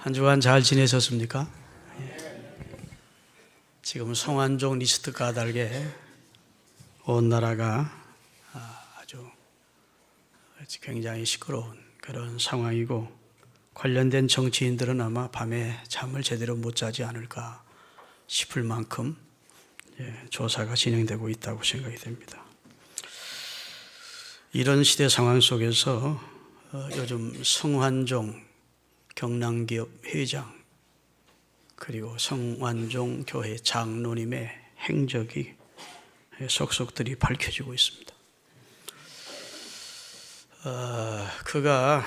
한 주간 잘 지내셨습니까? 지금 성완종 리스트 까닭에 온 나라가 아주 굉장히 시끄러운 그런 상황이고, 관련된 정치인들은 아마 밤에 잠을 제대로 못 자지 않을까 싶을 만큼 조사가 진행되고 있다고 생각이 됩니다. 이런 시대 상황 속에서 요즘 성완종 경남기업 회장 그리고 성완종 교회 장로님의 행적이 속속들이 밝혀지고 있습니다. 그가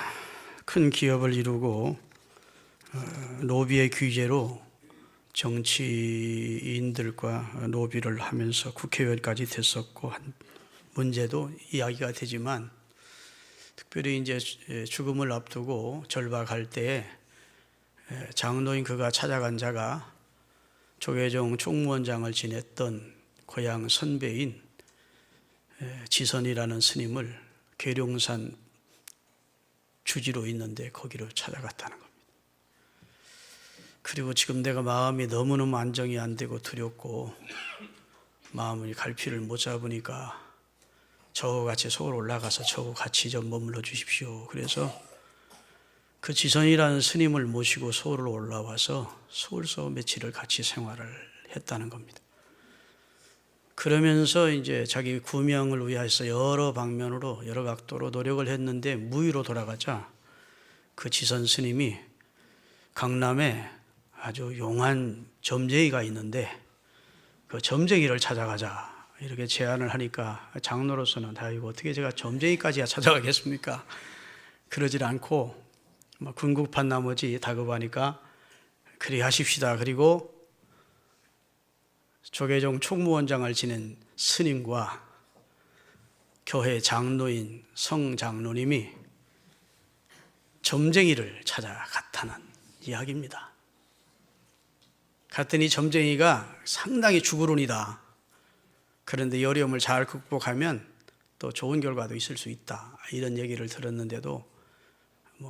큰 기업을 이루고 로비의 규제로 정치인들과 로비를 하면서 국회의원까지 됐었고, 한 문제도 이야기가 되지만, 특별히 이제 죽음을 앞두고 절박할 때에 장로인 그가 찾아간 자가 조계종 총무원장을 지냈던 고향 선배인 지선이라는 스님을 계룡산 주지로 있는데 거기로 찾아갔다는 겁니다. 그리고 지금 내가 마음이 너무너무 안정이 안 되고 두렵고 마음이 갈피를 못 잡으니까 저하고 같이 서울 올라가서 저하고 같이 좀 머물러 주십시오. 그래서 그 지선이라는 스님을 모시고 서울로 올라와서 서울서 며칠을 같이 생활을 했다는 겁니다. 그러면서 이제 자기 구명을 위해서 여러 방면으로 여러 각도로 노력을 했는데 무의로 돌아가자 그 지선 스님이 강남에 아주 용한 점쟁이가 있는데 그 점쟁이를 찾아가자 이렇게 제안을 하니까 장로로서는 이거 어떻게 제가 점쟁이까지야 찾아가겠습니까? 그러질 않고 궁극한 나머지 다급하니까 그리 하십시다. 그리고 조계종 총무원장을 지낸 스님과 교회 장로인 성장로님이 점쟁이를 찾아갔다는 이야기입니다. 갔더니 점쟁이가 상당히 죽으론이다. 그런데 어려움을 잘 극복하면 또 좋은 결과도 있을 수 있다. 이런 얘기를 들었는데도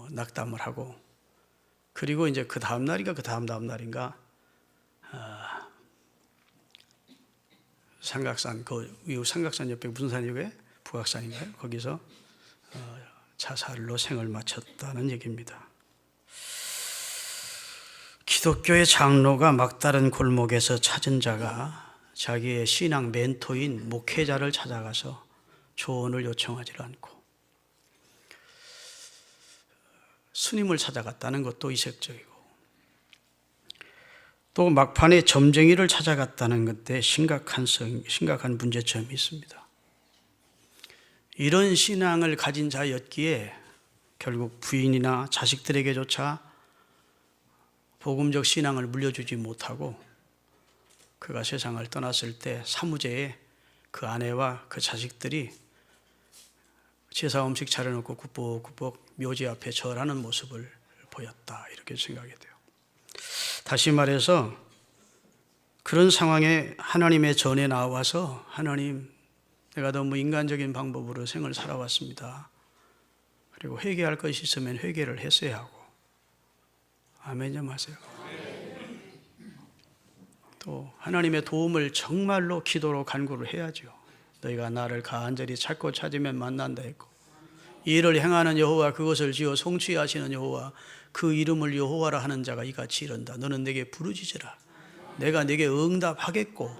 낙담을 하고, 그리고 이제 그 다음 날인가 그 다음 날인가 삼각산, 그 이후 삼각산 옆에 무슨 산이고요? 북악산인가요? 거기서 자살로 생을 마쳤다는 얘기입니다. 기독교의 장로가 막다른 골목에서 찾은 자가 자기의 신앙 멘토인 목회자를 찾아가서 조언을 요청하지 않고 스님을 찾아갔다는 것도 이색적이고, 또 막판에 점쟁이를 찾아갔다는 것에 심각한 문제점이 있습니다. 이런 신앙을 가진 자였기에 결국 부인이나 자식들에게조차 복음적 신앙을 물려주지 못하고 그가 세상을 떠났을 때 사무제에 그 아내와 그 자식들이 제사 음식 차려놓고 꾸벅꾸벅 묘지 앞에 절하는 모습을 보였다, 이렇게 생각이 돼요. 다시 말해서 그런 상황에 하나님의 전에 나와서 하나님, 내가 너무 인간적인 방법으로 생을 살아왔습니다. 그리고 회개할 것이 있으면 회개를 했어야 하고, 아멘 좀 하세요. 또 하나님의 도움을 정말로 기도로 간구를 해야죠. 너희가 나를 간절히 찾고 찾으면 만난다 했고, 이 일을 행하는 여호와, 그것을 지어 성취하시는 여호와, 그 이름을 여호와라 하는 자가 이같이 이른다. 너는 내게 부르짖으라. 내가 내게 응답하겠고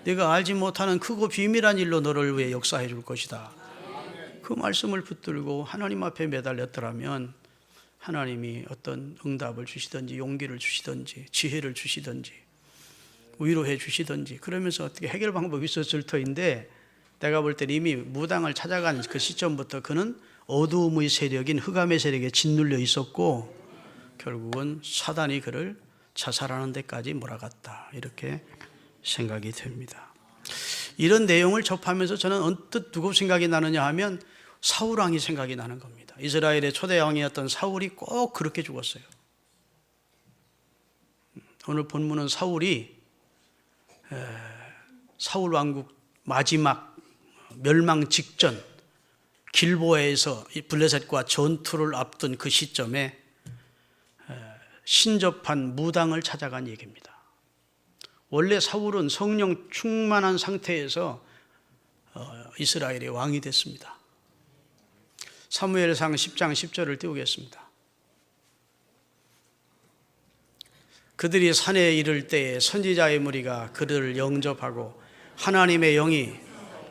내가 알지 못하는 크고 비밀한 일로 너를 위해 역사해 줄 것이다. 그 말씀을 붙들고 하나님 앞에 매달렸더라면 하나님이 어떤 응답을 주시든지 용기를 주시든지 지혜를 주시든지 위로해 주시든지 그러면서 어떻게 해결 방법이 있었을 터인데, 내가 볼 때 이미 무당을 찾아간 그 시점부터 그는 어두움의 세력인 흑암의 세력에 짓눌려 있었고 결국은 사단이 그를 자살하는 데까지 몰아갔다, 이렇게 생각이 됩니다. 이런 내용을 접하면서 저는 언뜻 누구 생각이 나느냐 하면 사울왕이 생각이 나는 겁니다. 이스라엘의 초대 왕이었던 사울이 꼭 그렇게 죽었어요. 오늘 본문은 사울이 사울 왕국 마지막 멸망 직전 길보아에서 블레셋과 전투를 앞둔 그 시점에 신접한 무당을 찾아간 얘기입니다. 원래 사울은 성령 충만한 상태에서 이스라엘의 왕이 됐습니다. 사무엘상 10장 10절을 띄우겠습니다. 그들이 산에 이를 때에 선지자의 무리가 그들을 영접하고 하나님의 영이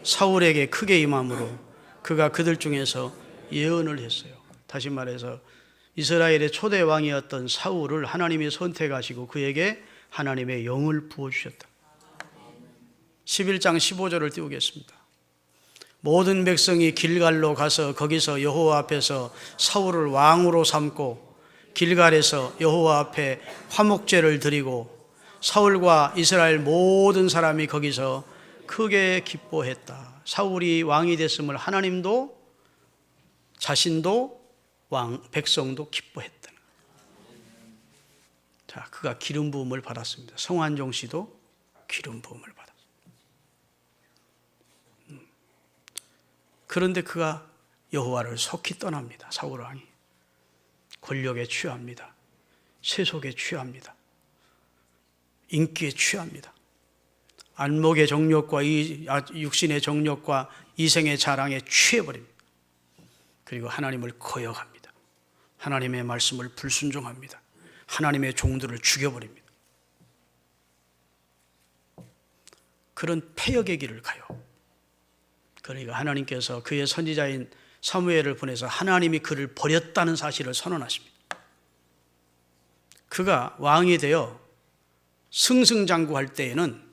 사울에게 크게 임함으로 그가 그들 중에서 예언을 했어요. 다시 말해서 이스라엘의 초대 왕이었던 사울을 하나님이 선택하시고 그에게 하나님의 영을 부어주셨다. 11장 15절을 띄우겠습니다. 모든 백성이 길갈로 가서 거기서 여호와 앞에서 사울을 왕으로 삼고 길갈에서 여호와 앞에 화목제를 드리고 사울과 이스라엘 모든 사람이 거기서 크게 기뻐했다. 사울이 왕이 됐음을 하나님도 자신도 백성도 기뻐했다는 거예요. 자, 그가 기름 부음을 받았습니다. 성환종 씨도 기름 부음을 받았습니다. 그런데 그가 여호와를 속히 떠납니다. 사울 왕이 권력에 취합니다. 세속에 취합니다. 인기에 취합니다. 안목의 정욕과 육신의 정욕과 이생의 자랑에 취해버립니다. 그리고 하나님을 거역합니다. 하나님의 말씀을 불순종합니다. 하나님의 종들을 죽여버립니다. 그런 패역의 길을 가요. 그러니까 하나님께서 그의 선지자인 사무엘을 보내서 하나님이 그를 버렸다는 사실을 선언하십니다. 그가 왕이 되어 승승장구할 때에는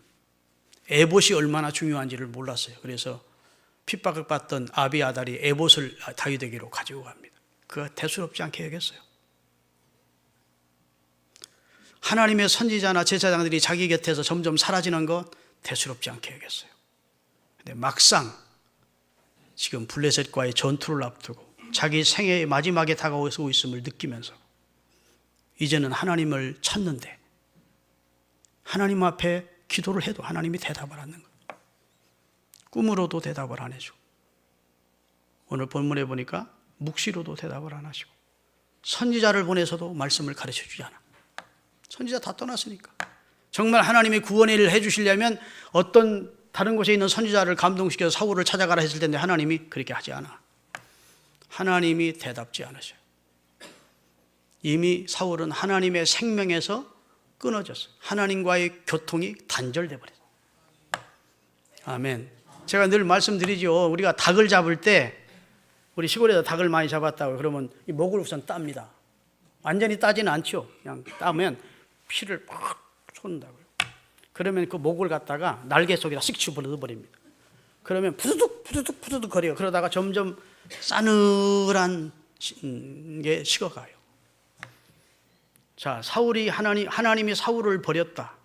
에봇이 얼마나 중요한지를 몰랐어요. 그래서 핍박을 받던 아비아달이 에봇을 다윗에게로 가지고 갑니다. 그가 대수롭지 않게 여겼어요. 하나님의 선지자나 제사장들이 자기 곁에서 점점 사라지는 것 대수롭지 않게 여겼어요. 근데 막상 지금 블레셋과의 전투를 앞두고 자기 생애의 마지막에 다가오고 있음을 느끼면서 이제는 하나님을 찾는데 하나님 앞에 기도를 해도 하나님이 대답을 안 하는 거예요. 꿈으로도 대답을 안 해주고 오늘 본문에 보니까 묵시로도 대답을 안 하시고 선지자를 보내서도 말씀을 가르쳐 주지 않아. 선지자 다 떠났으니까. 정말 하나님이 구원의 일을 해주시려면 어떤 다른 곳에 있는 선지자를 감동시켜서 사울을 찾아가라 했을 텐데 하나님이 그렇게 하지 않아. 하나님이 대답지 않으셔요. 이미 사울은 하나님의 생명에서 끊어졌어요. 하나님과의 교통이 단절돼 버렸어요. 아멘. 제가 늘 말씀드리죠. 우리가 닭을 잡을 때 우리 시골에서 닭을 많이 잡았다고 그러면 이 목을 우선 땁니다. 완전히 따지는 않죠. 그냥 따면 피를 팍 쏟는다고요. 그러면 그 목을 갖다가 날개 속에다 씩 집어넣어버립니다. 그러면 푸드득 거려요. 그러다가 점점 싸늘한 게 식어가요. 자, 사울이 하나님이 사울을 버렸다.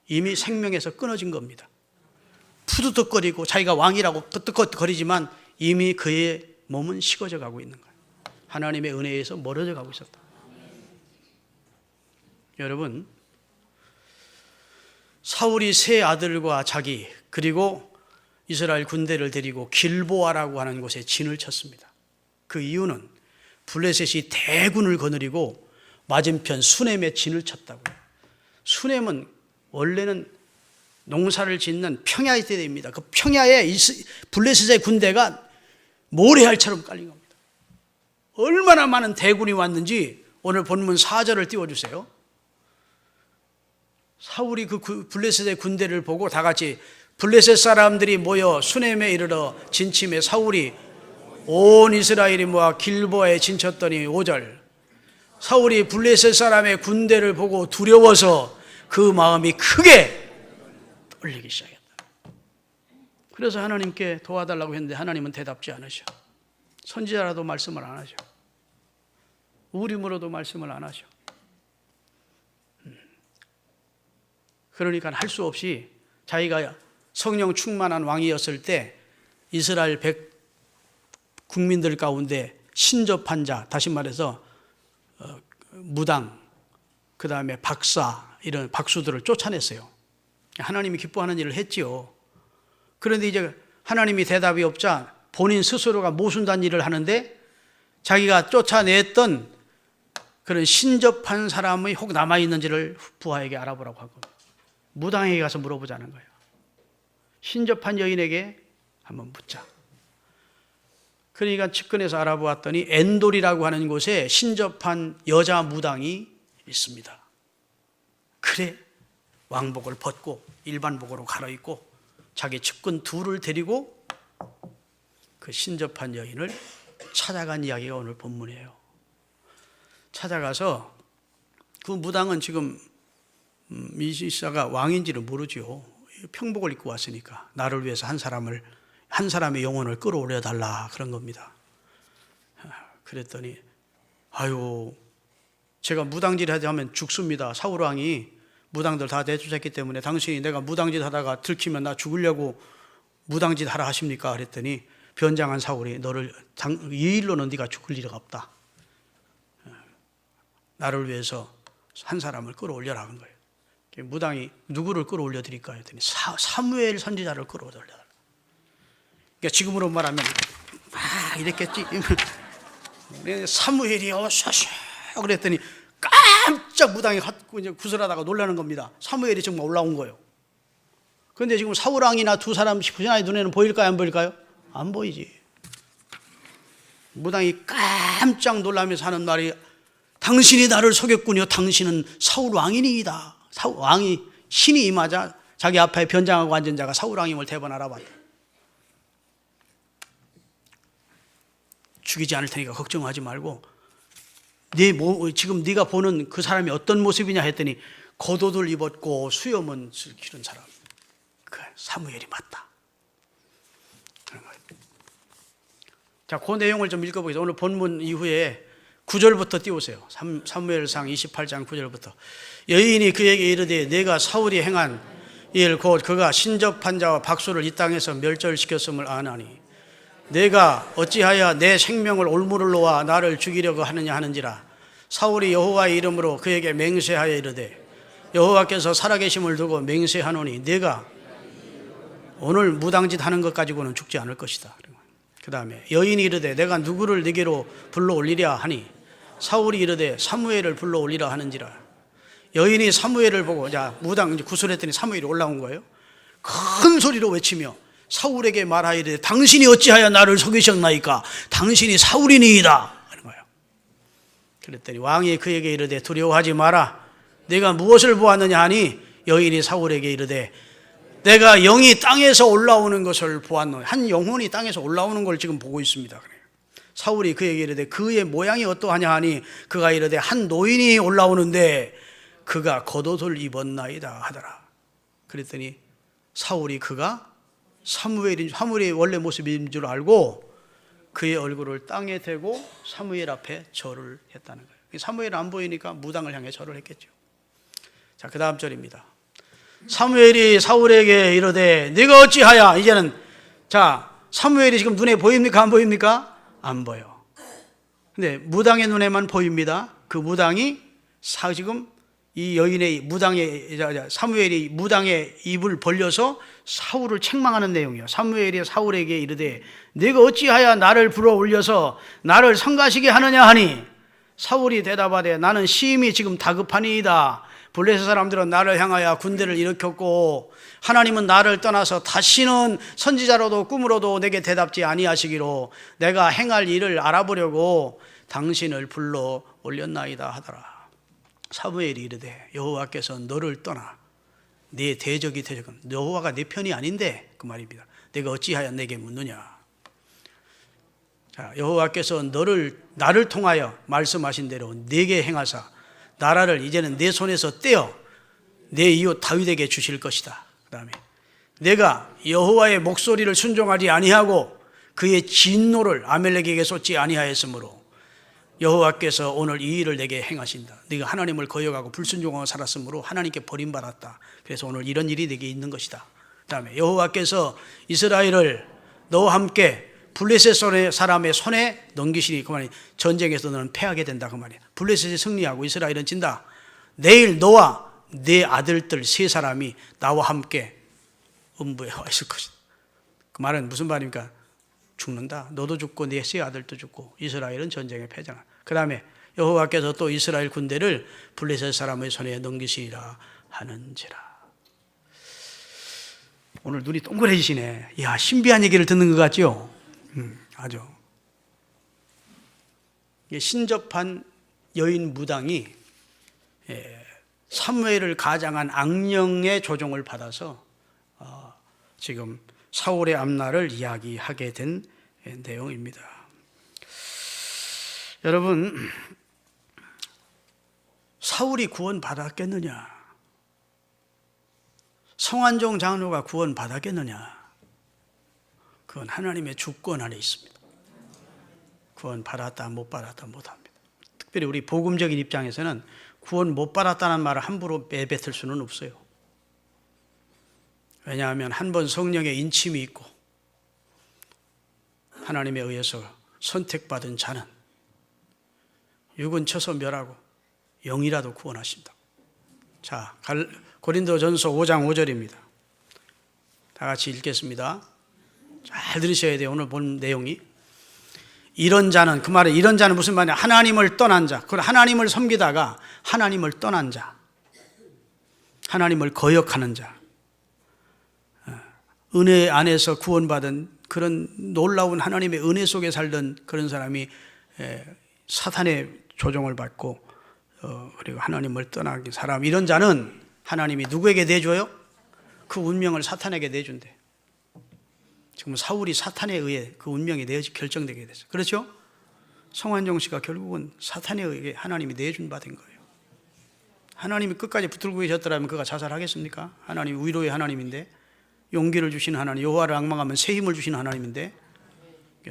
이미 생명에서 끊어진 겁니다. 푸드득거리고 자기가 왕이라고 끄떡거리지만 이미 그의 몸은 식어져 가고 있는 거예요. 하나님의 은혜에서 멀어져 가고 있었다. 여러분, 사울이 세 아들과 자기 그리고 이스라엘 군대를 데리고 길보아라고 하는 곳에 진을 쳤습니다. 그 이유는 블레셋이 대군을 거느리고 맞은편 수넴에 진을 쳤다고요. 수넴은 원래는 농사를 짓는 평야의 때입니다. 그 평야에 블레셋의 군대가 모래알처럼 깔린 겁니다. 얼마나 많은 대군이 왔는지 오늘 본문 4절을 띄워주세요. 사울이 그 블레셋의 군대를 보고 다 같이 블레셋 사람들이 모여 수넴에 이르러 진침해 사울이 온 이스라엘이 모아 길보아에 진쳤더니 5절 사울이 블레셋 사람의 군대를 보고 두려워서 그 마음이 크게 떨리기 시작했다. 그래서 하나님께 도와달라고 했는데 하나님은 대답지 않으셔. 선지자라도 말씀을 안 하셔. 우림으로도 말씀을 안 하셔. 그러니까 할 수 없이 자기가 성령 충만한 왕이었을 때 이스라엘 국민들 가운데 신접한 자, 다시 말해서 무당, 그 다음에 박사, 이런 박수들을 쫓아냈어요. 하나님이 기뻐하는 일을 했지요. 그런데 이제 하나님이 대답이 없자 본인 스스로가 모순단 일을 하는데 자기가 쫓아냈던 그런 신접한 사람이 혹 남아있는지를 부하에게 알아보라고 하고 무당에게 가서 물어보자는 거예요. 신접한 여인에게 한번 묻자. 그러니까 측근에서 알아보았더니 엔돌이라고 하는 곳에 신접한 여자 무당이 있습니다. 그래 왕복을 벗고 일반복으로 갈아입고 자기 측근 둘을 데리고 그 신접한 여인을 찾아간 이야기가 오늘 본문이에요. 찾아가서 그 무당은 지금 이시사가 왕인지를 모르죠. 평복을 입고 왔으니까 나를 위해서 한 사람의 영혼을 끌어올려 달라 그런 겁니다. 그랬더니 아유 제가 무당질 하면 죽습니다. 사울 왕이 무당들 다 내쫓았기 때문에 당신이 내가 무당짓 하다가 들키면 나 죽으려고 무당짓 하라 하십니까? 그랬더니 변장한 사울이 너를 이 일로는 네가 죽을 리가 없다. 나를 위해서 한 사람을 끌어올려라 한 거예요. 무당이 누구를 끌어올려 드릴까 했더니 사무엘 선지자를 끌어올려 달라. 그러니까 지금으로 말하면 이랬겠지. 사무엘이 오소서 그랬더니 깜짝 무당이 이제 구슬하다가 놀라는 겁니다. 사무엘이 정말 올라온 거예요. 그런데 지금 사울 왕이나 두 사람 신하의 눈에는 보일까요? 안 보일까요? 안 보이지. 무당이 깜짝 놀라면서 하는 말이 당신이 나를 속였군요. 당신은 사울 왕이니이다. 사울 왕이 신이 임하자 자기 앞에 변장하고 앉은 자가 사울 왕임을 대번 알아봤다. 죽이지 않을 테니까 걱정하지 말고 지금 네가 보는 그 사람이 어떤 모습이냐 했더니 겉옷을 입었고 수염은 기른 사람. 그 사무엘이 맞다. 자, 그 내용을 좀 읽어보겠습니다. 오늘 본문 이후에 9절부터 띄우세요. 사무엘상 28장 9절부터. 여인이 그에게 이르되 내가 사울이 행한 일 곧 그가 신접한 자와 박수를 이 땅에서 멸절시켰음을 아나니 내가 어찌하여 내 생명을 올무를 놓아 나를 죽이려고 하느냐 하는지라. 사울이 여호와의 이름으로 그에게 맹세하여 이르되 여호와께서 살아계심을 두고 맹세하노니 내가 오늘 무당짓 하는 것 가지고는 죽지 않을 것이다. 그 다음에 여인이 이르되 내가 누구를 네게로 불러올리랴 하니 사울이 이르되 사무엘을 불러올리라 하는지라. 여인이 사무엘을 보고 무당 구슬했더니 사무엘이 올라온 거예요. 큰 소리로 외치며 사울에게 말하이르되 당신이 어찌하여 나를 속이셨나이까? 당신이 사울이니이다 하는 거예요. 그랬더니 왕이 그에게 이르되 두려워하지 마라. 내가 무엇을 보았느냐 하니 여인이 사울에게 이르되 내가 영이 땅에서 올라오는 것을 보았노니. 한 영혼이 땅에서 올라오는 걸 지금 보고 있습니다. 사울이 그에게 이르되 그의 모양이 어떠하냐 하니 그가 이르되 한 노인이 올라오는데 그가 겉옷을 입었나이다 하더라. 그랬더니 사울이 그가 사무엘의 원래 모습인 줄 알고 그의 얼굴을 땅에 대고 사무엘 앞에 절을 했다는 거예요. 사무엘 안 보이니까 무당을 향해 절을 했겠죠. 자, 그 다음 절입니다. 사무엘이 사울에게 이르되 네가 어찌하여. 이제는 사무엘이 지금 눈에 보입니까? 안 보입니까? 안 보여. 근데 무당의 눈에만 보입니다. 그 무당이 지금 이 여인의 사무엘이 무당의 입을 벌려서 사울을 책망하는 내용이에요. 사무엘이 사울에게 이르되 네가 어찌하여 나를 불어올려서 나를 성가시게 하느냐 하니 사울이 대답하되 나는 심히 지금 다급하니이다. 블레셋 사람들은 나를 향하여 군대를 일으켰고 하나님은 나를 떠나서 다시는 선지자로도 꿈으로도 내게 대답지 아니하시기로 내가 행할 일을 알아보려고 당신을 불러 올렸나이다 하더라. 사무엘이 이르되 여호와께서 너를 떠나 네 대적이 되건 여호와가 내 편이 아닌데 그 말입니다. 내가 어찌하여 내게 묻느냐. 자, 여호와께서 나를 통하여 말씀하신 대로 네게 행하사 나라를 이제는 내 손에서 떼어 내 이웃 다윗에게 주실 것이다. 그 다음에 내가 여호와의 목소리를 순종하지 아니하고 그의 진노를 아멜렉에게 쏟지 아니하였으므로 여호와께서 오늘 이 일을 내게 행하신다. 네가 하나님을 거역하고 불순종하고 살았으므로 하나님께 버림받았다. 그래서 오늘 이런 일이 내게 있는 것이다. 그 다음에 여호와께서 이스라엘을 너와 함께 블레셋 사람의 손에 넘기시니 그 말이 전쟁에서 너는 패하게 된다 그 말이야. 블레셋이 승리하고 이스라엘은 진다. 내일 너와 네 아들들 세 사람이 나와 함께 음부에 와 있을 것이다. 그 말은 무슨 말입니까? 죽는다. 너도 죽고 네 세 아들도 죽고 이스라엘은 전쟁에 패전한다. 그 다음에 여호와께서 또 이스라엘 군대를 블레셋 사람의 손에 넘기시리라 하는지라. 오늘 눈이 동그래지시네. 이야, 신비한 얘기를 듣는 것 같죠? 아주. 신접한 여인 무당이 사무엘을 가장한 악령의 조종을 받아서 지금 사울의 앞날을 이야기하게 된 내용입니다. 여러분, 사울이 구원받았겠느냐? 성환종 장로가 구원받았겠느냐? 그건 하나님의 주권 안에 있습니다. 구원받았다 못 받았다 못합니다. 특별히 우리 복음적인 입장에서는 구원 못 받았다는 말을 함부로 내뱉을 수는 없어요. 왜냐하면 한 번 성령의 인침이 있고 하나님에 의해서 선택받은 자는 육은 쳐서 멸하고 영이라도 구원하신다. 자, 고린도전서 5장 5절입니다. 다 같이 읽겠습니다. 잘 들으셔야 돼요. 오늘 본 내용이. 이런 자는, 그 말은 이런 자는 무슨 말이냐? 하나님을 떠난 자, 그걸 하나님을 섬기다가 하나님을 떠난 자, 하나님을 거역하는 자, 은혜 안에서 구원받은 그런 놀라운 하나님의 은혜 속에 살던 그런 사람이 사탄의 조종을 받고 그리고 하나님을 떠나긴 사람, 이런 자는 하나님이 누구에게 내줘요? 그 운명을 사탄에게 내준대. 지금 사울이 사탄에 의해 그 운명이 결정되게 됐어요. 그렇죠? 성환종 씨가 결국은 사탄에 의해 하나님이 내준 바 된 거예요. 하나님이 끝까지 붙들고 계셨더라면 그가 자살하겠습니까? 하나님 위로의 하나님인데, 용기를 주시는 하나님, 여호와를 앙망하면 새 힘을 주시는 하나님인데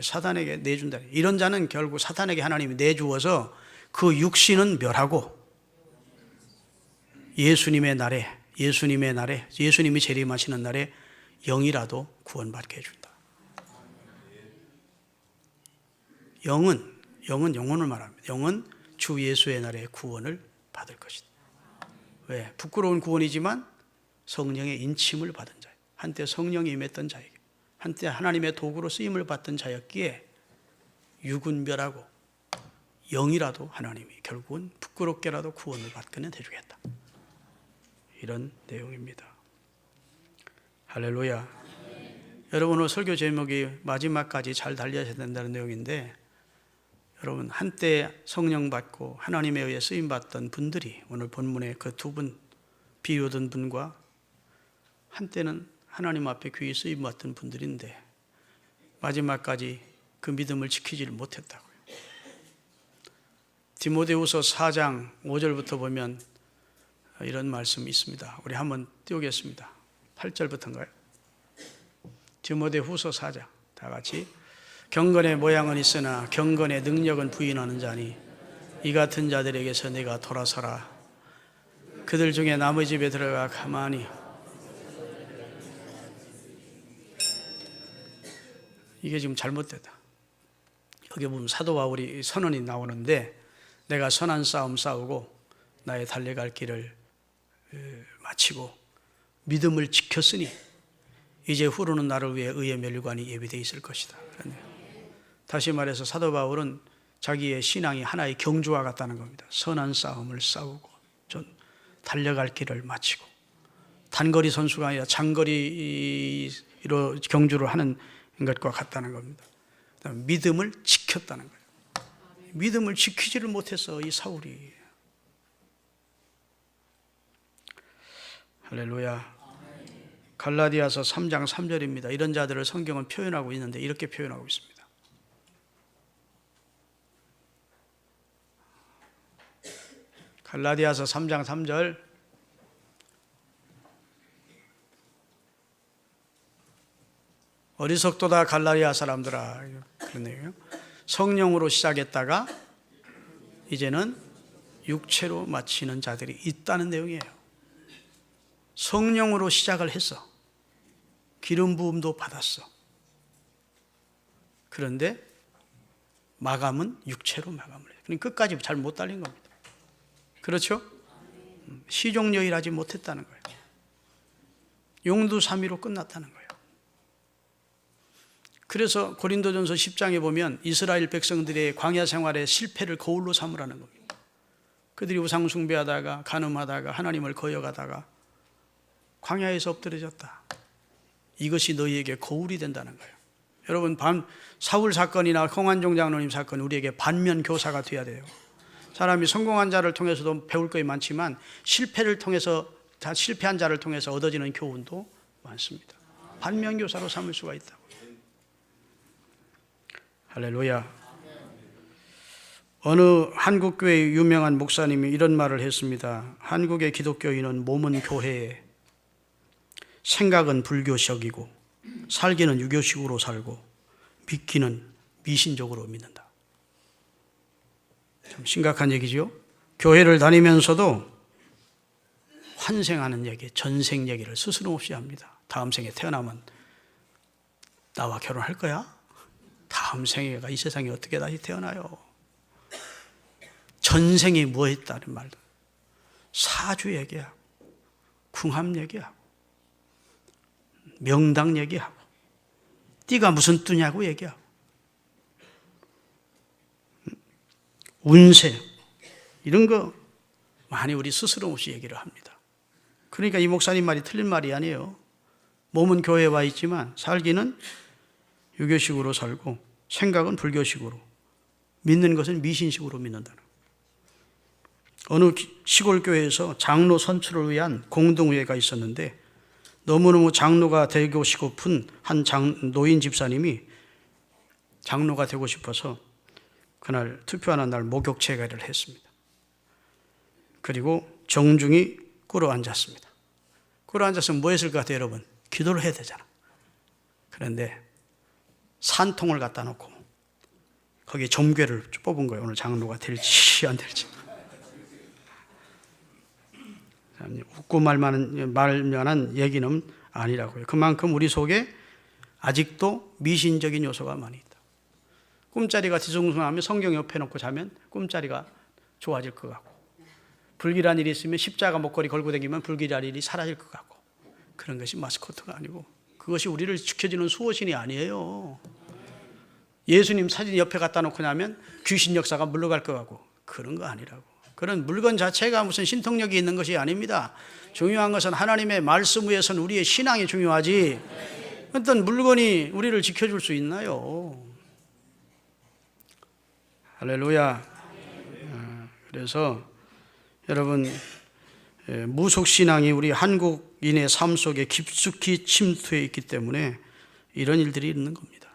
사탄에게 내준다. 이런 자는 결국 사탄에게 하나님이 내주어서 그 육신은 멸하고 예수님의 날에 예수님이 재림하시는 날에 영이라도 구원받게 해준다. 영은 영혼을 말합니다. 영은 주 예수의 날에 구원을 받을 것이다. 왜? 부끄러운 구원이지만 성령의 인침을 받은 자예요. 한때 성령이 임했던 자에게, 한때 하나님의 도구로 쓰임을 받던 자였기에 육은 멸하고 영이라도 하나님이 결국은 부끄럽게라도 구원을 받게는 해주겠다. 이런 내용입니다. 할렐루야. 여러분, 오늘 설교 제목이 마지막까지 잘 달려야 된다는 내용인데, 여러분, 한때 성령 받고 하나님에 의해 쓰임 받던 분들이, 오늘 본문의 그 두 분, 비유된 분과 한때는 하나님 앞에 귀히 쓰임 받던 분들인데 마지막까지 그 믿음을 지키지를 못했다고요. 디모데후서 4장 5절부터 보면 이런 말씀이 있습니다. 우리 한번 띄우겠습니다. 8절부터인가요? 디모데후서 4장, 다 같이. 경건의 모양은 있으나 경건의 능력은 부인하는 자니 이 같은 자들에게서 내가 돌아서라. 그들 중에 남의 집에 들어가 가만히. 이게 지금 잘못됐다. 여기 보면 사도 바울이 선언이 나오는데, 내가 선한 싸움 싸우고 나의 달려갈 길을 마치고 믿음을 지켰으니 이제 후로는 나를 위해 의의 멸관이 예비되어 있을 것이다. 다시 말해서 사도 바울은 자기의 신앙이 하나의 경주와 같다는 겁니다. 선한 싸움을 싸우고 달려갈 길을 마치고, 단거리 선수가 아니라 장거리로 경주를 하는 것과 같다는 겁니다. 믿음을 지켰다는 거예요. 믿음을 지키지를 못해서 이 사울이. 할렐루야. 갈라디아서 3장 3절입니다. 이런 자들을 성경은 표현하고 있는데 이렇게 표현하고 있습니다. 갈라디아서 3장 3절. 어리석도다 갈라디아 사람들아. 그런 내용이에요. 성령으로 시작했다가 이제는 육체로 마치는 자들이 있다는 내용이에요. 성령으로 시작을 했어. 기름 부음도 받았어. 그런데 마감은 육체로 마감을 해요. 그러니까 끝까지 잘 못 달린 겁니다. 그렇죠? 시종여일하지 못했다는 거예요. 용두사미로 끝났다는 거예요. 그래서 고린도전서 10장에 보면 이스라엘 백성들의 광야 생활의 실패를 거울로 삼으라는 겁니다. 그들이 우상 숭배하다가 간음하다가 하나님을 거역하다가 광야에서 엎드려졌다. 이것이 너희에게 거울이 된다는 거예요. 여러분, 사울 사건이나 홍한종 장로님 사건, 우리에게 반면 교사가 되어야 돼요. 사람이 성공한 자를 통해서도 배울 것이 많지만 실패를 통해서, 다 실패한 자를 통해서 얻어지는 교훈도 많습니다. 반면 교사로 삼을 수가 있다고. 할렐루야. 어느 한국교회의 유명한 목사님이 이런 말을 했습니다. 한국의 기독교인은 몸은 교회에, 생각은 불교식이고 살기는 유교식으로 살고 믿기는 미신적으로 믿는다. 좀 심각한 얘기죠. 교회를 다니면서도 환생하는 얘기, 전생 얘기를 스스럼 없이 합니다. 다음 생에 태어나면 나와 결혼할 거야? 다음 생애가 이 세상에 어떻게 다시 태어나요? 전생에 뭐 했다는 말도, 사주 얘기하고 궁합 얘기하고 명당 얘기하고 띠가 무슨 띠냐고 얘기하고 운세 이런 거 많이 우리 스스럼 없이 얘기를 합니다. 그러니까 이 목사님 말이 틀린 말이 아니에요. 몸은 교회에 와 있지만 살기는 유교식으로 살고 생각은 불교식으로, 믿는 것은 미신식으로 믿는다는. 어느 시골 교회에서 장로 선출을 위한 공동회의가 있었는데 너무너무 장로가 되고 싶은 한 노인 집사님이 장로가 되고 싶어서 그날 투표하는 날 목욕제가를 했습니다. 그리고 정중히 꿇어앉았습니다. 꿇어앉았으면 뭐 했을 것 같아요, 여러분? 기도를 해야 되잖아. 그런데 산통을 갖다 놓고 거기에 점괘를 뽑은 거예요. 오늘 장로가 될지 안 될지. 웃고 말만한 얘기는 아니라고요. 그만큼 우리 속에 아직도 미신적인 요소가 많이 있다. 꿈자리가 뒤숭숭하면 성경 옆에 놓고 자면 꿈자리가 좋아질 것 같고, 불길한 일이 있으면 십자가 목걸이 걸고 다니면 불길한 일이 사라질 것 같고, 그런 것이 마스코트가 아니고 그것이 우리를 지켜주는 수호신이 아니에요. 예수님 사진 옆에 갖다 놓고 나면 귀신 역사가 물러갈 것 같고, 그런 거 아니라고. 그런 물건 자체가 무슨 신통력이 있는 것이 아닙니다. 중요한 것은 하나님의 말씀 위에서는 우리의 신앙이 중요하지 어떤 물건이 우리를 지켜줄 수 있나요? 할렐루야. 그래서 여러분, 무속신앙이 우리 한국인의 삶 속에 깊숙이 침투해 있기 때문에 이런 일들이 있는 겁니다.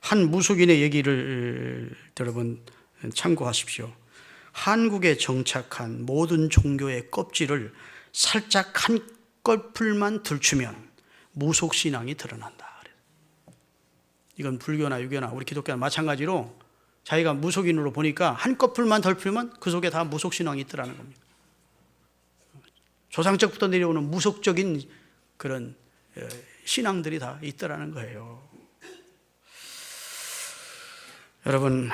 한 무속인의 얘기를 여러분 참고하십시오. 한국에 정착한 모든 종교의 껍질을 살짝 한 꺼풀만 들추면 무속신앙이 드러난다. 이건 불교나 유교나 우리 기독교나 마찬가지로 자기가 무속인으로 보니까 한 꺼풀만 덜풀면 그 속에 다 무속신앙이 있더라는 겁니다. 조상적부터 내려오는 무속적인 그런 신앙들이 다 있더라는 거예요. 여러분,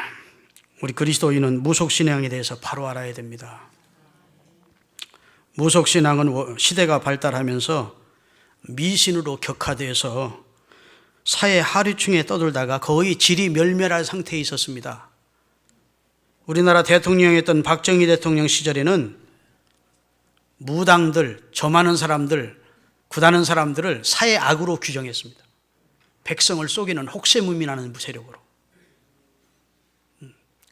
우리 그리스도인은 무속신앙에 대해서 바로 알아야 됩니다. 무속신앙은 시대가 발달하면서 미신으로 격화돼서 사회 하류층에 떠돌다가 거의 질이 멸멸할 상태에 있었습니다. 우리나라 대통령이었던 박정희 대통령 시절에는 무당들, 점하는 사람들, 굿하는 사람들을 사회 악으로 규정했습니다. 백성을 속이는 혹세무민하는 세력으로.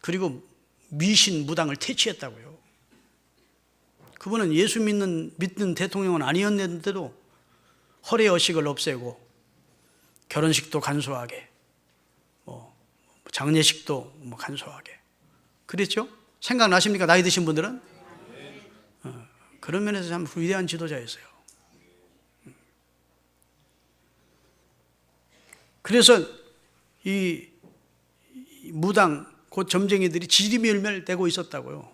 그리고 미신, 무당을 퇴치했다고요. 그분은 예수 믿는 대통령은 아니었는데도 허례허식을 없애고 결혼식도 간소하게, 장례식도 간소하게 그랬죠? 생각나십니까? 나이 드신 분들은? 그런 면에서 참 위대한 지도자였어요. 그래서 이 무당, 곧 점쟁이들이 지리멸멸되고 있었다고요.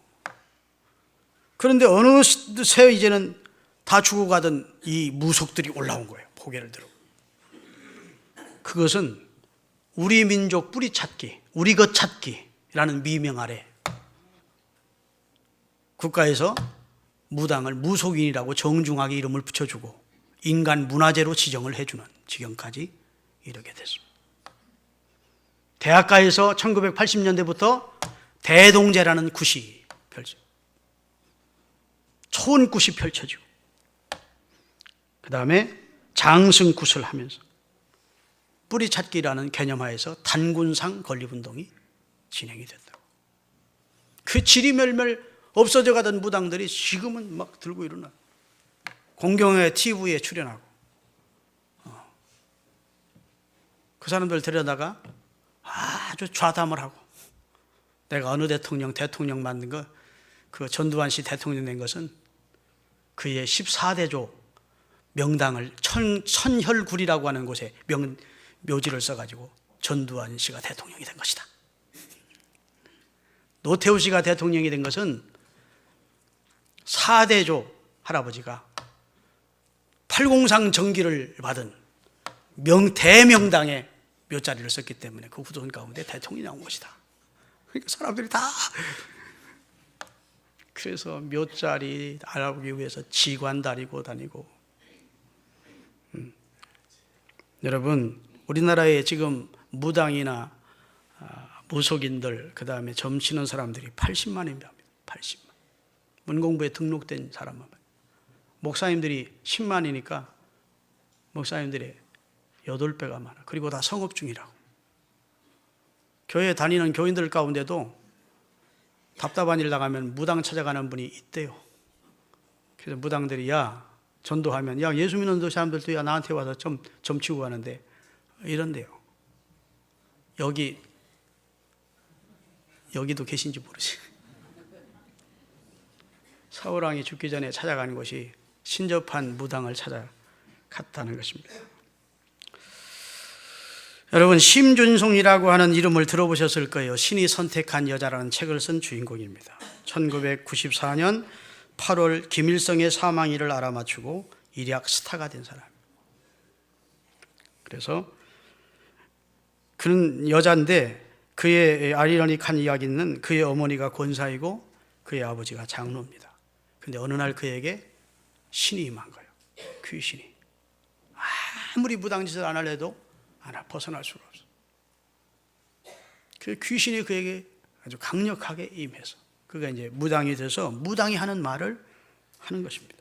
그런데 어느새 이제는 다 죽어가던 이 무속들이 올라온 거예요. 포개를 들어. 그것은 우리 민족 뿌리 찾기, 우리 것 찾기라는 미명 아래 국가에서 무당을 무속인이라고 정중하게 이름을 붙여주고 인간 문화재로 지정을 해주는 지경까지 이르게 됐습니다. 대학가에서 1980년대부터 대동제라는 굿이 펼쳐, 초원굿이 펼쳐지고, 그 다음에 장승굿을 하면서 뿌리찾기라는 개념하에서 단군상 건립운동이 진행이 됐다고. 그 지리멸멸 없어져 가던 무당들이 지금은 막 들고 일어나, 공경의 TV에 출연하고, 그 사람들 데려다가 아주 좌담을 하고, 내가 어느 대통령 만든 거, 그 전두환 씨 대통령 된 것은 그의 14대조 명당을 천혈굴이라고 하는 곳에 묘지를 써가지고 전두환 씨가 대통령이 된 것이다. 노태우 씨가 대통령이 된 것은 4대조 할아버지가 803 정기를 받은 대명당에 묘자리를 썼기 때문에 그 후손 가운데 대통령이 나온 것이다. 그러니까 사람들이 다, 그래서 묘자리 알아보기 위해서 지관 다니고 여러분, 우리나라에 지금 무당이나 무속인들, 그 다음에 점치는 사람들이 80만입니다. 80만. 문공부에 등록된 사람만. 목사님들이 10만이니까 목사님들의 8배가 많아. 그리고 다 성업 중이라고. 교회 다니는 교인들 가운데도 답답한 일 나가면 무당 찾아가는 분이 있대요. 그래서 무당들이, 야, 전도하면, 야, 예수 믿는 사람들도 야, 나한테 와서 점치고 가는데, 이런데요. 여기도 계신지 모르지. 사울왕이 죽기 전에 찾아가는 것이 신접한 무당을 찾아갔다는 것입니다. 여러분, 심준송이라고 하는 이름을 들어보셨을 거예요. 신이 선택한 여자라는 책을 쓴 주인공입니다. 1994년 8월 김일성의 사망일을 알아맞히고 일약 스타가 된 사람. 그래서 그는 여자인데, 그의 아이러니한 이야기는 그의 어머니가 권사이고 그의 아버지가 장로입니다. 근데 어느 날 그에게 신이 임한 거예요. 귀신이. 아무리 무당짓을 안 하려도 벗어날 수가 없어. 그 귀신이 그에게 아주 강력하게 임해서 그가 이제 무당이 돼서 무당이 하는 말을 하는 것입니다.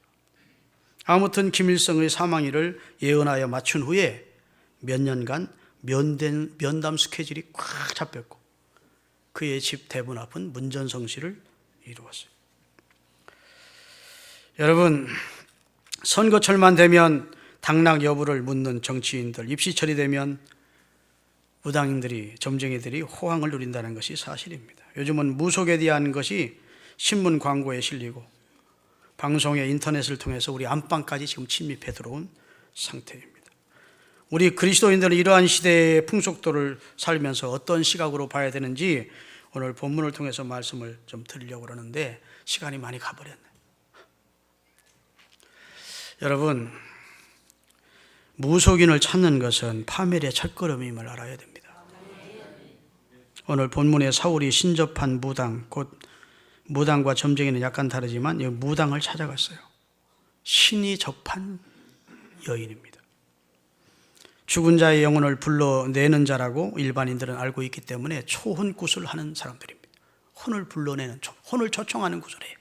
아무튼 김일성의 사망일을 예언하여 맞춘 후에 몇 년간 면담 스케줄이 꽉 잡혔고 그의 집 대문 앞은 문전성시를 이루었어요. 여러분, 선거철만 되면 당락 여부를 묻는 정치인들, 입시철이 되면 무당인들이, 점쟁이들이 호황을 누린다는 것이 사실입니다. 요즘은 무속에 대한 것이 신문 광고에 실리고 방송에, 인터넷을 통해서 우리 안방까지 지금 침입해 들어온 상태입니다. 우리 그리스도인들은 이러한 시대의 풍속도를 살면서 어떤 시각으로 봐야 되는지 오늘 본문을 통해서 말씀을 좀 드리려고 그러는데 시간이 많이 가버렸네. 여러분, 무속인을 찾는 것은 파멸의 첫걸음임을 알아야 됩니다. 오늘 본문에 사울이 신접한 무당, 곧 무당과 점쟁이는 약간 다르지만 무당을 찾아갔어요. 신이 접한 여인입니다. 죽은 자의 영혼을 불러내는 자라고 일반인들은 알고 있기 때문에 초혼굿을 하는 사람들입니다. 혼을 불러내는, 혼을 초청하는 굿을 해요.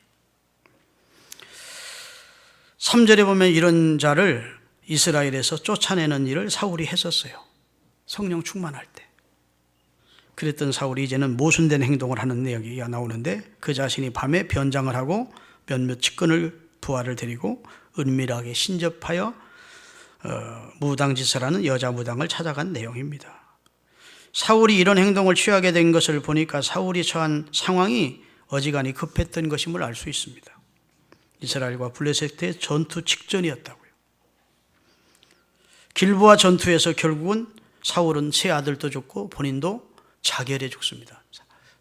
3절에 보면 이런 자를 이스라엘에서 쫓아내는 일을 사울이 했었어요. 성령 충만할 때. 그랬던 사울이 이제는 모순된 행동을 하는 내용이 나오는데 그 자신이 밤에 변장을 하고 몇몇 측근을 부하를 데리고 은밀하게 신접하여 무당짓을 하는 여자 무당을 찾아간 내용입니다. 사울이 이런 행동을 취하게 된 것을 보니까 사울이 처한 상황이 어지간히 급했던 것임을 알 수 있습니다. 이스라엘과 블레셋의 전투 직전이었다고요. 길보아 전투에서 결국은 사울은 세 아들도 죽고 본인도 자결해 죽습니다.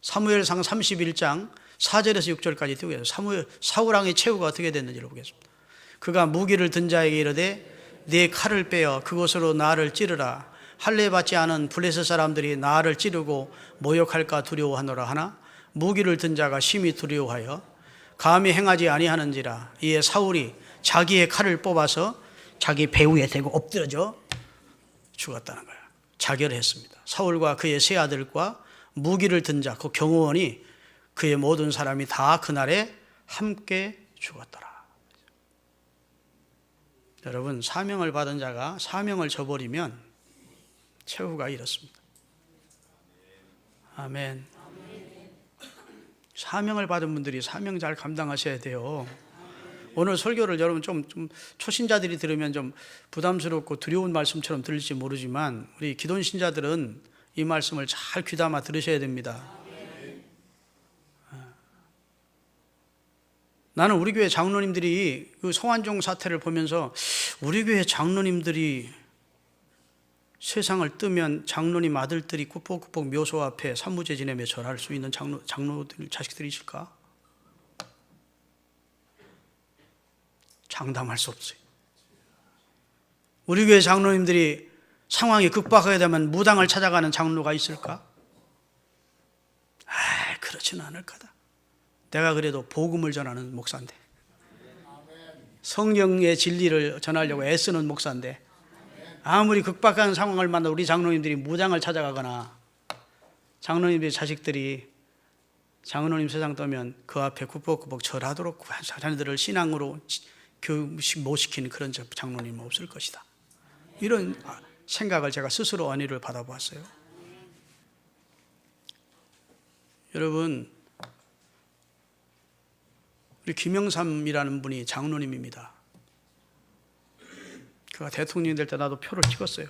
사무엘상 31장 4절에서 6절까지 띄우게 해서 사울왕의 최후가 어떻게 됐는지를 보겠습니다. 그가 무기를 든 자에게 이르되 네 칼을 빼어 그것으로 나를 찌르라. 할례 받지 않은 블레셋 사람들이 나를 찌르고 모욕할까 두려워하노라 하나 무기를 든 자가 심히 두려워하여 감히 행하지 아니하는지라. 이에 사울이 자기의 칼을 뽑아서 자기 배후에 대고 엎드려져 죽었다는 거야. 자결했습니다. 사울과 그의 세 아들과 무기를 든 자, 그 경호원이 그의 모든 사람이 다 그날에 함께 죽었더라. 여러분, 사명을 받은 자가 사명을 저버리면 최후가 이렇습니다. 아멘. 사명을 받은 분들이 사명 잘 감당하셔야 돼요. 오늘 설교를 여러분 좀 초신자들이 들으면 좀 부담스럽고 두려운 말씀처럼 들릴지 모르지만 우리 기존 신자들은 이 말씀을 잘 귀담아 들으셔야 됩니다. 나는 우리 교회 장로님들이 그 성환종 사태를 보면서 우리 교회 장로님들이 세상을 뜨면 장로님 아들들이 꾸벅꾸벅 묘소 앞에 산무제 지내며 절할 수 있는 장로들 자식들이 있을까? 장담할 수 없어요. 우리 교회 장로님들이 상황이 극박하게 되면 무당을 찾아가는 장로가 있을까? 그렇지는 않을 거다. 내가 그래도 복음을 전하는 목사인데, 성경의 진리를 전하려고 애쓰는 목사인데, 아무리 극박한 상황을 만나 우리 장로님들이 무당을 찾아가거나 장로님들의 자식들이 장로님 세상 떠면 그 앞에 꾸벅꾸벅 절하도록 자녀들을 신앙으로 교육 못 시키는 그런 장로님은 없을 것이다. 이런 생각을 제가 스스로 안위를 받아보았어요. 여러분, 우리 김영삼이라는 분이 장로님입니다. 그가 대통령이 될 때 나도 표를 찍었어요.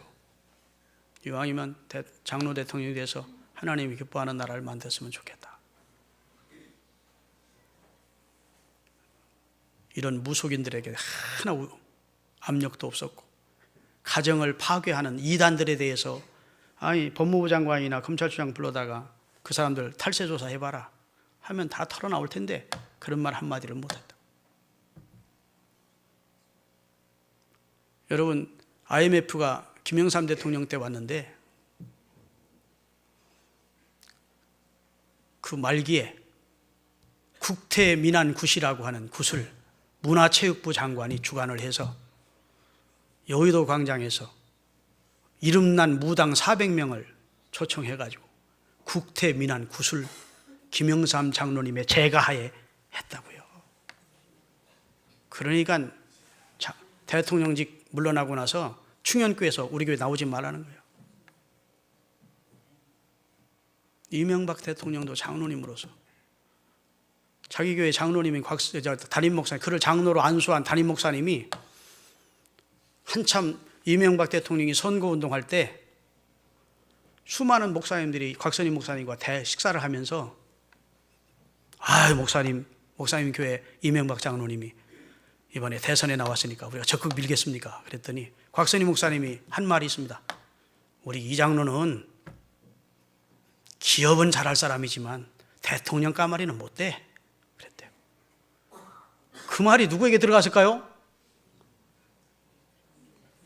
이왕이면 장로 대통령이 돼서 하나님이 기뻐하는 나라를 만들었으면 좋겠다. 이런 무속인들에게 하나 압력도 없었고, 가정을 파괴하는 이단들에 대해서 법무부 장관이나 검찰총장 불러다가 그 사람들 탈세 조사해봐라 하면 다 털어나올 텐데 그런 말 한마디를 못했다. 여러분, IMF가 김영삼 대통령 때 왔는데 그 말기에 국태민안굿이라고 하는 굿을 문화체육부 장관이 주관을 해서 여의도 광장에서 이름난 무당 400명을 초청해가지고 국태민안굿을 김영삼 장로님의 제가하에 했다고요. 그러니까 대통령직 물러나고 나서 충현교에서 우리 교회 나오지 말라는 거예요. 이명박 대통령도 장로님으로서 자기 교회 장로님인 담임 목사님, 그를 장로로 안수한 담임 목사님이 한참 이명박 대통령이 선거운동할 때 수많은 목사님들이 곽선임 목사님과 식사를 하면서 목사님 교회 이명박 장로님이 이번에 대선에 나왔으니까 우리가 적극 밀겠습니까? 그랬더니 곽선임 목사님이 한 말이 있습니다. 우리 이 장로는 기업은 잘할 사람이지만 대통령 까마리는 못 돼. 그랬대요. 그 말이 누구에게 들어갔을까요?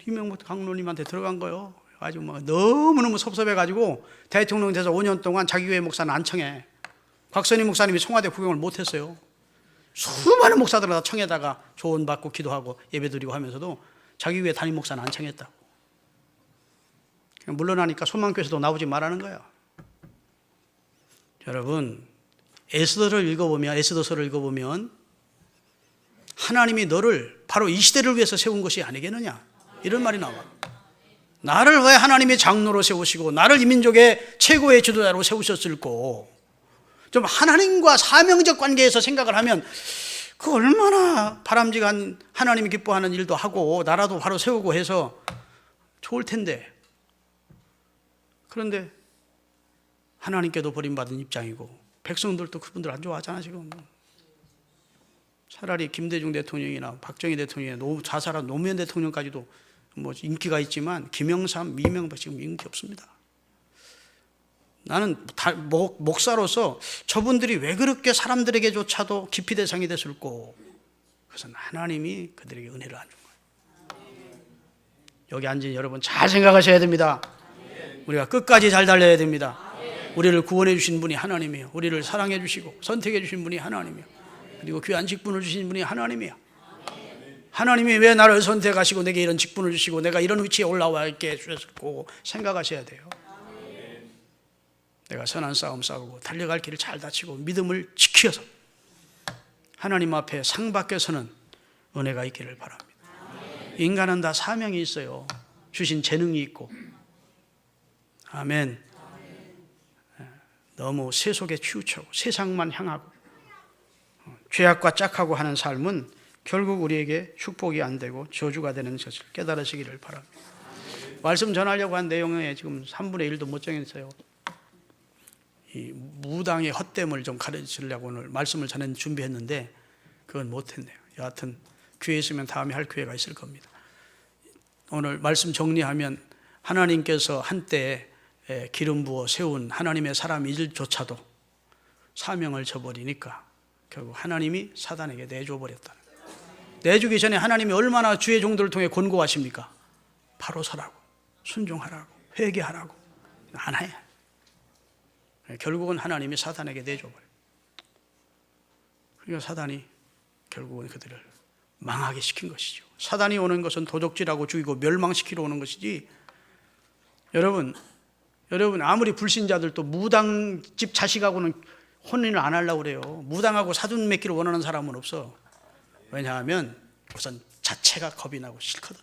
이명박 장로님한테 들어간 거예요. 아주 너무너무 섭섭해가지고 대통령 돼서 5년 동안 자기 교회 목사는 안 청해. 곽선임 목사님이 청와대 구경을 못했어요. 수많은 목사들 다 청에다가 조언받고 기도하고 예배드리고 하면서도 자기 교회 담임 목사는 안 청했다고. 물러나니까 소망교회에서도 나오지 말라는 거예요. 여러분, 에스더서를 읽어보면 하나님이 너를 바로 이 시대를 위해서 세운 것이 아니겠느냐 이런 말이 나와. 나를 왜 하나님이 장로로 세우시고 나를 이 민족의 최고의 지도자로 세우셨을꼬. 좀 하나님과 사명적 관계에서 생각을 하면 그 얼마나 바람직한 하나님이 기뻐하는 일도 하고 나라도 바로 세우고 해서 좋을 텐데, 그런데 하나님께도 버림받은 입장이고 백성들도 그분들 안 좋아하잖아 지금. 차라리 김대중 대통령이나 박정희 대통령이나 자살한 노무현 대통령까지도 인기가 있지만 김영삼, 이명박 지금 인기 없습니다. 나는 목사로서 저분들이 왜 그렇게 사람들에게조차도 기피 대상이 됐을꼬. 그것은 하나님이 그들에게 은혜를 안 준 거예요. 여기 앉은 여러분 잘 생각하셔야 됩니다. 우리가 끝까지 잘 달려야 됩니다. 우리를 구원해 주신 분이 하나님이에요. 우리를 사랑해 주시고 선택해 주신 분이 하나님이에요. 그리고 귀한 직분을 주신 분이 하나님이에요. 하나님이 왜 나를 선택하시고 내게 이런 직분을 주시고 내가 이런 위치에 올라와 있게 해주셨고 생각하셔야 돼요. 내가 선한 싸움 싸우고 달려갈 길을 잘 다치고 믿음을 지켜서 하나님 앞에 상 받게 서는 은혜가 있기를 바랍니다. 인간은 다 사명이 있어요. 주신 재능이 있고. 아멘. 너무 세속에 치우치고 세상만 향하고 죄악과 짝하고 하는 삶은 결국 우리에게 축복이 안 되고 저주가 되는 것을 깨달으시기를 바랍니다. 말씀 전하려고 한 내용에 지금 3분의 1도 못 정했어요. 이 무당의 헛됨을 좀 가르치려고 오늘 말씀을 전해 준비했는데 그건 못했네요. 여하튼 교회에 있으면 다음에 할 기회가 있을 겁니다. 오늘 말씀 정리하면 하나님께서 한때 기름 부어 세운 하나님의 사람 일조차도 사명을 저버리니까 결국 하나님이 사단에게 내줘버렸다는 거예요. 내주기 전에 하나님이 얼마나 주의 종들을 통해 권고하십니까? 바로 서라고, 순종하라고, 회개하라고. 안 해. 결국은 하나님이 사단에게 내줘버려요. 그러니까 사단이 결국은 그들을 망하게 시킨 것이죠. 사단이 오는 것은 도적질하고 죽이고 멸망시키러 오는 것이지. 여러분 아무리 불신자들도 무당집 자식하고는 혼인을 안 하려고 그래요. 무당하고 사돈 맺기를 원하는 사람은 없어. 왜냐하면 우선 자체가 겁이 나고 싫거든.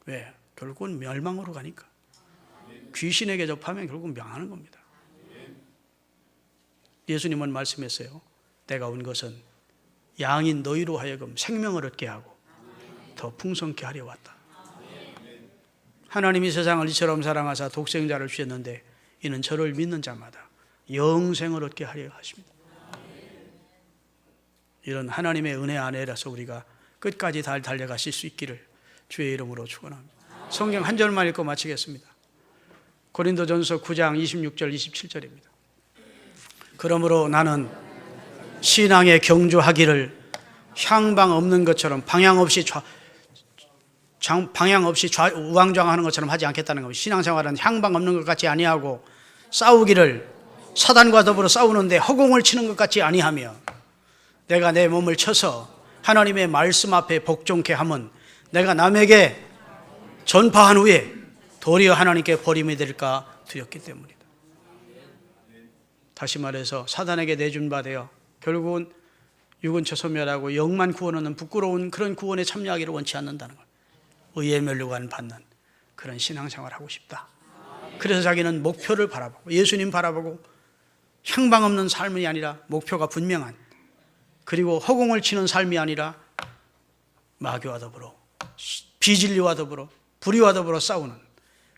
왜? 결국은 멸망으로 가니까. 귀신에게 접하면 결국 명하는 겁니다. 예수님은 말씀했어요. 내가 온 것은 양인 너희로 하여금 생명을 얻게 하고 더 풍성케 하려 왔다. 하나님이 세상을 이처럼 사랑하사 독생자를 주셨는데 이는 저를 믿는 자마다 영생을 얻게 하려 하십니다. 이런 하나님의 은혜 안에라서 우리가 끝까지 잘 달려가실 수 있기를 주의 이름으로 축원합니다. 성경 한 절만 읽고 마치겠습니다. 고린도전서 9장 26절 27절입니다. 그러므로 나는 신앙에 경주하기를 향방 없는 것처럼 방향 없이 우왕좌왕하는 것처럼 하지 않겠다는 겁니다. 신앙생활은 향방 없는 것 같이 아니하고 싸우기를 사단과 더불어 싸우는데 허공을 치는 것 같이 아니하며 내가 내 몸을 쳐서 하나님의 말씀 앞에 복종케 함은 내가 남에게 전파한 후에 도리어 하나님께 버림이 될까 두렵기 때문이다. 다시 말해서 사단에게 내준 바 되어 결국은 육은처 소멸하고 영만 구원하는 부끄러운 그런 구원에 참여하기를 원치 않는다는 것. 의의 면류관 받는 그런 신앙생활을 하고 싶다. 그래서 자기는 목표를 바라보고 예수님 바라보고 향방 없는 삶이 아니라 목표가 분명한, 그리고 허공을 치는 삶이 아니라 마귀와 더불어 비진리와 더불어 불의와 더불어 싸우는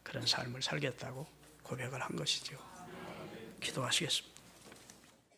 그런 삶을 살겠다고 고백을 한 것이죠. 기도하시겠습니다.